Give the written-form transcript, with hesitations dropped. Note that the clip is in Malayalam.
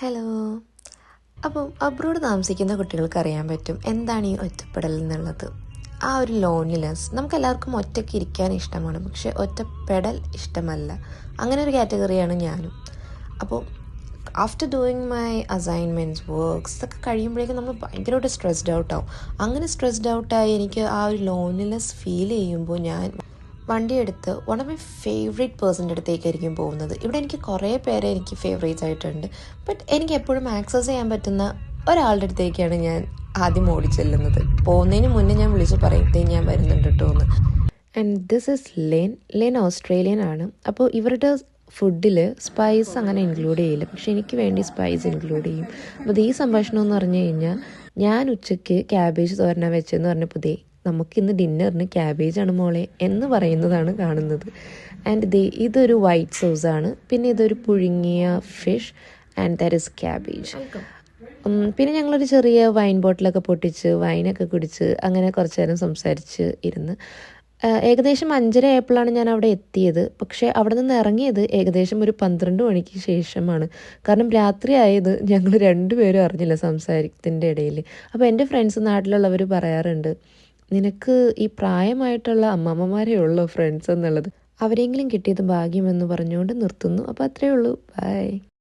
ഹലോ. അപ്പം അബ്രോഡ് താമസിക്കുന്ന കുട്ടികൾക്ക് അറിയാൻ പറ്റും എന്താണ് ഈ ഒറ്റപ്പെടൽ എന്നുള്ളത്. ആ ഒരു ലോൺലിനെസ് നമുക്കെല്ലാവർക്കും ഒറ്റയ്ക്ക് ഇരിക്കാൻ ഇഷ്ടമാണ്, പക്ഷെ ഒറ്റപ്പെടൽ ഇഷ്ടമല്ല. അങ്ങനെ ഒരു കാറ്റഗറിയാണ് ഞാനും. അപ്പോൾ after doing my assignments works ഇതൊക്കെ കഴിയുമ്പോഴേക്കും നമ്മൾ ഭയങ്കരമായിട്ട് സ്ട്രെസ്ഡ് ഔട്ടാവും. അങ്ങനെ സ്ട്രെസ്ഡ് ഔട്ടായി എനിക്ക് ആ ഒരു ലോൺലിനെസ് ഫീൽ ചെയ്യുമ്പോൾ ഞാൻ വണ്ടിയെടുത്ത് വൺ ഓഫ് മൈ ഫേവറേറ്റ് പേഴ്സൻ്റെ അടുത്തേക്കായിരിക്കും പോകുന്നത്. ഇവിടെ എനിക്ക് കുറേ പേരെ എനിക്ക് ഫേവറേറ്റ്സ് ആയിട്ടുണ്ട്, ബട്ട് എനിക്ക് എപ്പോഴും ആക്സസ് ചെയ്യാൻ പറ്റുന്ന ഒരാളുടെ അടുത്തേക്കാണ് ഞാൻ ആദ്യം ഓടിച്ചെല്ലുന്നത്. പോകുന്നതിന് മുന്നേ ഞാൻ വിളിച്ച് പറയട്ടെ ഞാൻ വരുന്നുണ്ട് കേട്ടോ എന്ന്. And this is Len Australian ആണ്. അപ്പോൾ ഇവരുടെ ഫുഡിൽ സ്പൈസ് അങ്ങനെ ഇൻക്ലൂഡ് ചെയ്യില്ല, പക്ഷെ എനിക്ക് വേണ്ടി സ്പൈസ് ഇൻക്ലൂഡ് ചെയ്യും. അപ്പോൾ ഈ സംഭാഷണം എന്ന് പറഞ്ഞു കഴിഞ്ഞാൽ, ഞാൻ ഉച്ചയ്ക്ക് ക്യാബേജ് തോരന വെച്ചെന്ന് പറഞ്ഞപ്പോൾ നമുക്കിന്ന് ഡിന്നറിന് ക്യാബേജാണ് മോളെ എന്ന് പറയുന്നതാണ് കാണുന്നത്. ആൻഡ് ഇതൊരു വൈറ്റ് സോസാണ്, പിന്നെ ഇതൊരു പുഴുങ്ങിയ fish and that is cabbage. പിന്നെ ഞങ്ങളൊരു ചെറിയ വൈൻ ബോട്ടിലൊക്കെ പൊട്ടിച്ച് വൈനൊക്കെ കുടിച്ച് അങ്ങനെ കുറച്ച് നേരം സംസാരിച്ച് ഇരുന്ന് ഏകദേശം 5:30 ആയപ്പോഴാണ് ഞാൻ അവിടെ എത്തിയത്. പക്ഷേ അവിടെ നിന്ന് ഇറങ്ങിയത് ഏകദേശം ഒരു 12 മണിക്ക് ശേഷമാണ്. കാരണം രാത്രി ആയത് ഞങ്ങൾ രണ്ടുപേരും അറിഞ്ഞില്ല സംസാരത്തിൻ്റെ ഇടയിൽ. അപ്പോൾ എൻ്റെ ഫ്രണ്ട്സ് നാട്ടിലുള്ളവർ പറയാറുണ്ട്, നിനക്ക് ഈ പ്രായമായിട്ടുള്ള അമ്മമ്മമാരേ ഉള്ളൂ ഫ്രണ്ട്സ് എന്നുള്ളത്. അവരെങ്കിലും കിട്ടിയത് ഭാഗ്യമെന്ന് പറഞ്ഞുകൊണ്ട് നിർത്തുന്നു. അപ്പോൾ അത്രയേ ഉള്ളൂ. ബൈ.